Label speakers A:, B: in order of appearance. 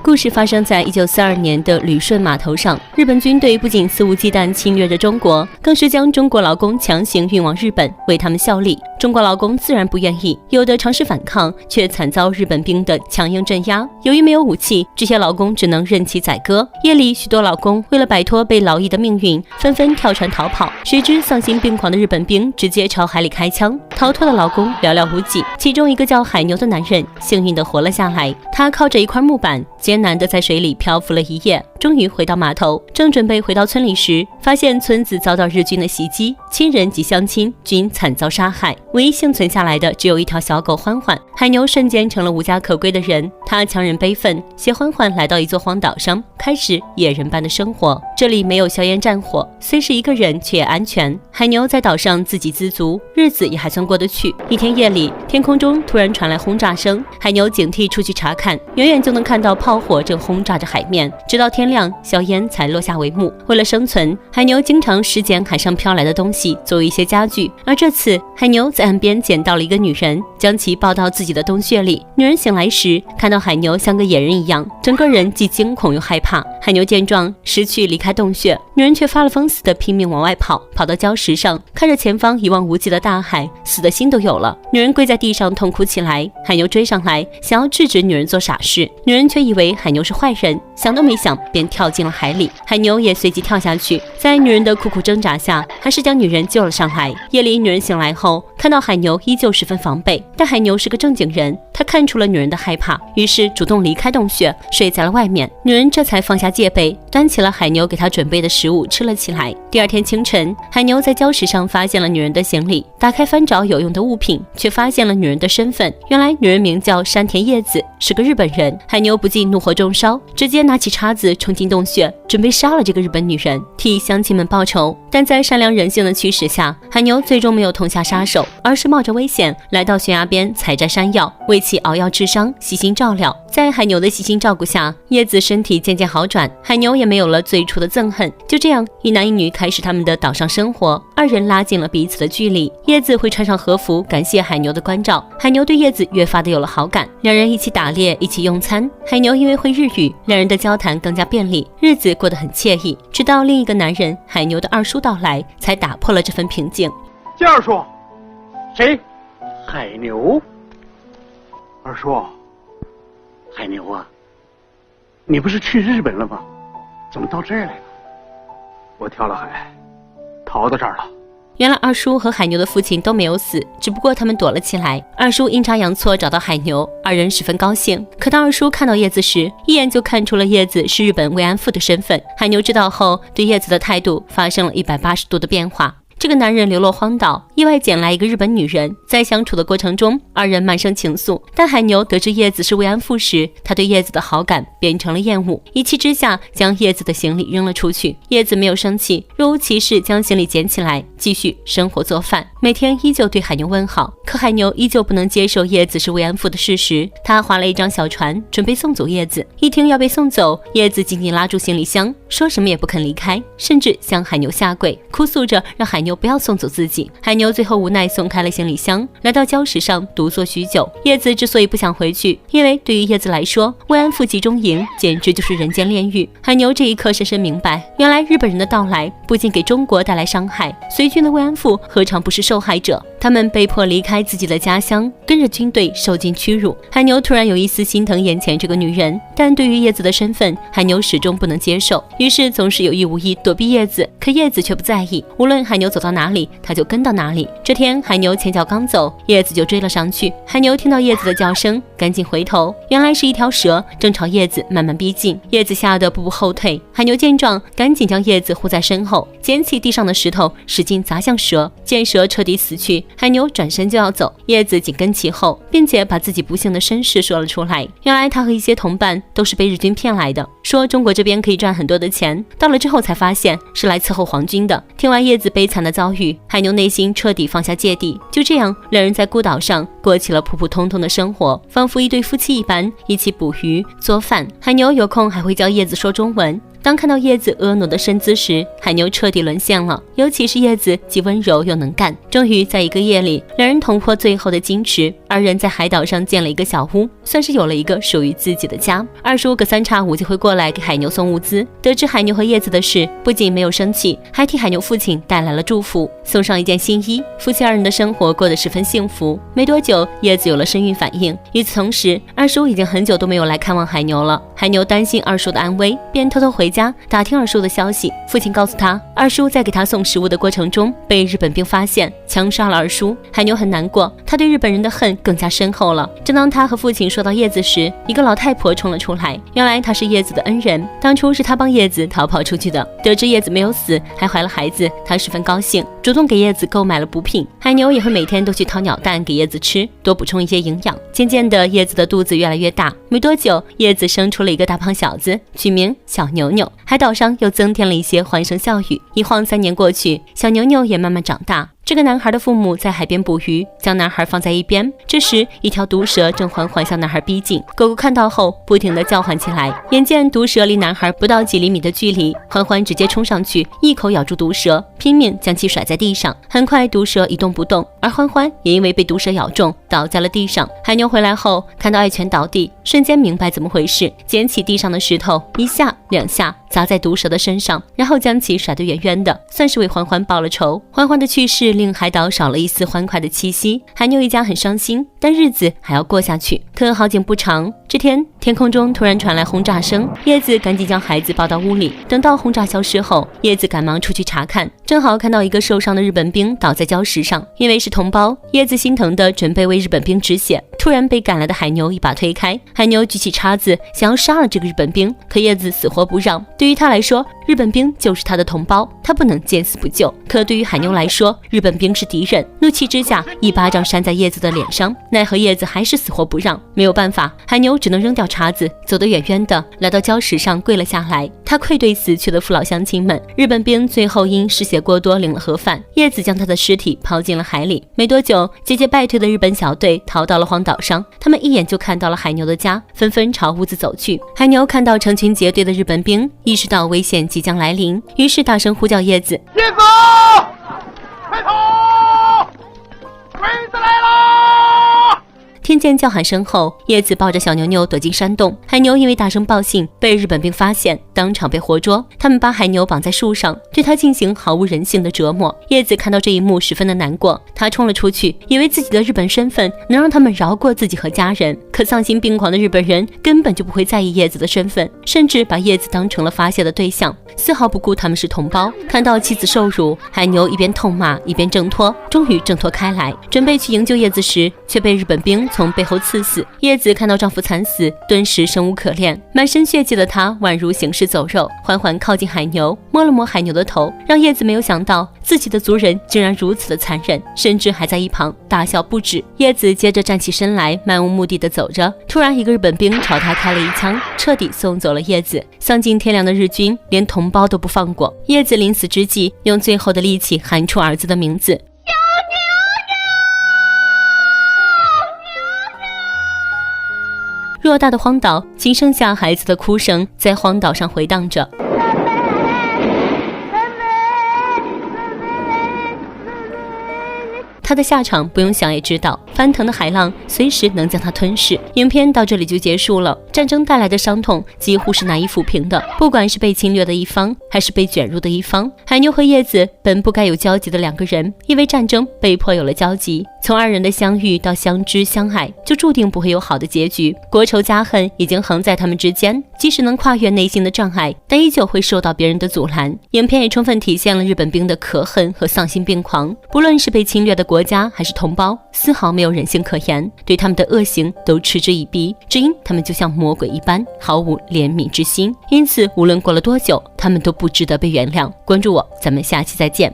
A: 故事发生在1942年的旅顺码头上，日本军队不仅肆无忌惮侵略着中国，更是将中国劳工强行运往日本，为他们效力。中国劳工自然不愿意，有的尝试反抗，却惨遭日本兵的强硬镇压。由于没有武器，这些劳工只能任其宰割。夜里，许多劳工为了摆脱被劳役的命运，纷纷跳船逃跑。谁知丧心病狂的日本兵直接朝海里开枪，逃脱的劳工寥寥无几。其中一个叫海牛的男人幸运地活了下来，他靠着一块木板，艰难地在水里漂浮了一夜，终于回到码头。正准备回到村里时，发现村子遭到日军的袭击，亲人及乡亲均惨遭杀害，唯一幸存下来的只有一条小狗欢欢。海牛瞬间成了无家可归的人，他强忍悲愤，携欢欢来到一座荒岛上，开始野人般的生活。这里没有硝烟战火，虽是一个人却也安全。海牛在岛上自给自足，日子也还算过得去。一天夜里，天空中突然传来轰炸声，海牛警惕出去查看，远远就能看到炮火正轰炸着海面，直到天亮，硝烟才落下帷幕。为了生存，海牛经常拾捡海上飘来的东西作为一些家具，而这次海牛在岸边捡到了一个女人，将其抱到自己的洞穴里。女人醒来时，看到海牛像个野人一样，整个人既惊恐又害怕。海牛见状，识趣离开洞穴，女人却发了疯似的拼命往外跑，跑到礁石上，看着前方一望无际的大海，死的心都有了。女人跪在地上痛哭起来，海牛追上来，想要制止女人做傻事，女人却以为海牛是坏人，想都没想便跳进了海里。海牛也随即跳下去，在女人的苦苦挣扎下，还是将女人救了上来。夜里女人醒来后，看到海牛依旧十分防备，但海牛是个正经人，他看出了女人的害怕，于是主动离开洞穴，睡在了外面。女人这才放下戒备，端起了海牛给她准备的食物吃了起来。第二天清晨，海牛在礁石上发现了女人的行李，打开翻找有用的物品，却发现了女人的身份。原来女人名叫山田叶子，是个日本人。海牛不禁怒火中烧，直接拿起叉子冲进洞穴，准备杀了这个日本女人，替乡亲们报仇。但在善良人性的驱使下，海牛最终没有痛下杀手，而是冒着危险来到悬崖边采摘山药，为其熬药治伤，悉心照料。在海牛的细心照顾下，叶子身体渐渐好转，海牛也没有了最初的憎恨。就这样，一男一女开始他们的岛上生活，二人拉近了彼此的距离。叶子会穿上和服感谢海牛的关照，海牛对叶子越发的有了好感，两人一起打猎，一起用餐。海牛因为会日语，两人的交谈更加便利，日子过得很惬意。直到另一个男人海牛的二叔到来，才打破了这份平静。
B: 这二叔，谁？海牛。二叔，海牛啊，你不是去日本了吗？怎么到这儿来了？我跳了海，逃到这儿了。
A: 原来二叔和海牛的父亲都没有死，只不过他们躲了起来。二叔阴差阳错找到海牛，二人十分高兴。可当二叔看到叶子时，一眼就看出了叶子是日本慰安妇的身份。海牛知道后，对叶子的态度发生了180度的变化。这个男人流落荒岛，意外捡来一个日本女人，在相处的过程中，二人满生情愫。但海牛得知叶子是慰安妇时，他对叶子的好感变成了厌恶，一气之下将叶子的行李扔了出去。叶子没有生气，若无其事将行李捡起来，继续生活做饭，每天依旧对海牛问好。可海牛依旧不能接受叶子是慰安妇的事实，他划了一张小船，准备送走叶子。一听要被送走，叶子紧紧拉住行李箱，说什么也不肯离开，甚至向海牛下跪，哭诉着让海牛不要送走自己。海牛最后无奈松开了行李箱，来到礁石上独坐许久。叶子之所以不想回去，因为对于叶子来说，慰安妇集中营简直就是人间炼狱。海牛这一刻深深明白，原来日本人的到来不仅给中国带来伤害，随军的慰安妇何尝不是受害者？他们被迫离开自己的家乡，跟着军队受尽屈辱。海牛突然有一丝心疼眼前这个女人，但对于叶子的身份，海牛始终不能接受，于是总是有意无意躲避叶子。可叶子却不在意，无论海牛走到哪里，他就跟到哪里。这天海牛前脚刚走，叶子就追了上去。海牛听到叶子的叫声，赶紧回头，原来是一条蛇正朝叶子慢慢逼近。叶子吓得步步后退，海牛见状，赶紧将叶子护在身后，捡起地上的石头使劲砸向蛇。见蛇彻底死去，海牛转身就要走，叶子紧跟其后，并且把自己不幸的身世说了出来。原来他和一些同伴都是被日军骗来的，说中国这边可以赚很多的钱，到了之后才发现是来伺候皇军的。听完叶子悲惨的遭遇，海牛内心彻底放下芥蒂。就这样，两人在孤岛上过起了普普通通的生活，仿佛一对夫妻一般，一起捕鱼做饭。海牛有空还会教叶子说中文。当看到叶子婀娜的身姿时，海牛彻底沦陷了。尤其是叶子既温柔又能干。终于在一个夜里，两人捅破最后的矜持，二人在海岛上建了一个小屋，算是有了一个属于自己的家。二叔隔三差五就会过来给海牛送物资。得知海牛和叶子的事，不仅没有生气，还替海牛父亲带来了祝福，送上一件新衣。夫妻二人的生活过得十分幸福。没多久，叶子有了生育反应。与此同时，二叔已经很久都没有来看望海牛了。海牛担心二叔的安危，便偷偷回家打听二叔的消息。父亲告诉他，二叔在给他送食物的过程中被日本兵发现，枪杀了二叔。海牛很难过，他对日本人的恨更加深厚了。正当他和父亲说到叶子时，一个老太婆冲了出来，原来她是叶子的恩人，当初是她帮叶子逃跑出去的。得知叶子没有死，还怀了孩子，她十分高兴，主动给叶子购买了补品。海牛也会每天都去掏鸟蛋给叶子吃，多补充一些营养。渐渐的，叶子的肚子越来越大，没多久，叶子生出了一个大胖小子，取名小牛牛。海岛上又增添了一些欢声笑语。一晃3年过去，小牛牛也慢慢长大。这个男孩的父母在海边捕鱼，将男孩放在一边。这时，一条毒蛇正缓缓向男孩逼近。狗狗看到后，不停地叫唤起来。眼见毒蛇离男孩不到几厘米的距离，欢欢直接冲上去，一口咬住毒蛇，拼命将其甩在地上。很快，毒蛇一动不动，而欢欢也因为被毒蛇咬中，倒在了地上。海牛回来后，看到爱犬倒地，瞬间明白怎么回事，捡起地上的石头，一下两下砸在毒蛇的身上，然后将其甩得远远的，算是为欢欢报了仇。欢欢的去世令海岛少了一丝欢快的气息，海牛一家很伤心，但日子还要过下去。可好景不长，这天天空中突然传来轰炸声，叶子赶紧将孩子抱到屋里。等到轰炸消失后，叶子赶忙出去查看，正好看到一个受伤的日本兵倒在礁石上，因为是同胞，叶子心疼的准备为日本兵止血，突然被赶来的海牛一把推开。海牛举起叉子想要杀了这个日本兵，可叶子死活不让。对于他来说，日本兵就是他的同胞，他不能见死不救。可对于海牛来说，日本兵是敌人，怒气之下一巴掌扇在叶子的脸上，奈何叶子还是死活不让。没有办法，海牛只能扔掉叉子，走得远远的，来到礁石上跪了下来。他愧对死去的父老乡亲们。日本兵最后因失血过多领了盒饭，叶子将他的尸体抛进了海里。没多久，节节败退的日本小队逃到了荒岛上，他们一眼就看到了海牛的家，纷纷朝屋子走去。海牛看到成群结队的日本兵，意识到危险即将来临，于是大声呼叫叶子：
B: 叶子，快逃！鬼子来了！
A: 听见叫喊声后，叶子抱着小牛牛躲进山洞。海牛因为大声报信，被日本兵发现，当场被活捉。他们把海牛绑在树上，对他进行毫无人性的折磨。叶子看到这一幕，十分的难过，他冲了出去，以为自己的日本身份能让他们饶过自己和家人。可丧心病狂的日本人根本就不会在意叶子的身份，甚至把叶子当成了发泄的对象，丝毫不顾他们是同胞。看到妻子受辱，海牛一边痛骂一边挣脱，终于挣脱开来，准备去营救叶子时，却被日本兵从背后刺死。叶子看到丈夫惨死，顿时生无可恋，满身血迹的她宛如行尸走肉，缓缓靠近海牛，摸了摸海牛的头，让叶子没有想到自己的族人竟然如此的残忍，甚至还在一旁大笑不止。叶子接着站起身来，漫无目的的走着，突然一个日本兵朝他开了一枪，彻底送走了叶子。丧尽天良的日军连同胞都不放过，叶子临死之际用最后的力气喊出儿子的名字。偌大的荒岛，仅剩下孩子的哭声在荒岛上回荡着。他的下场不用想也知道，翻腾的海浪随时能将他吞噬。影片到这里就结束了。战争带来的伤痛几乎是难以抚平的，不管是被侵略的一方，还是被卷入的一方。海牛和叶子本不该有交集的两个人，因为战争被迫有了交集。从二人的相遇到相知相爱，就注定不会有好的结局。国仇家恨已经横在他们之间，即使能跨越内心的障碍，但依旧会受到别人的阻拦。影片也充分体现了日本兵的可恨和丧心病狂，不论是被侵略的国家还是同胞，丝毫没有人性可言，对他们的恶行都嗤之以鼻，只因他们就像魔鬼一般，毫无怜悯之心。因此无论过了多久，他们都不值得被原谅。关注我，咱们下期再见。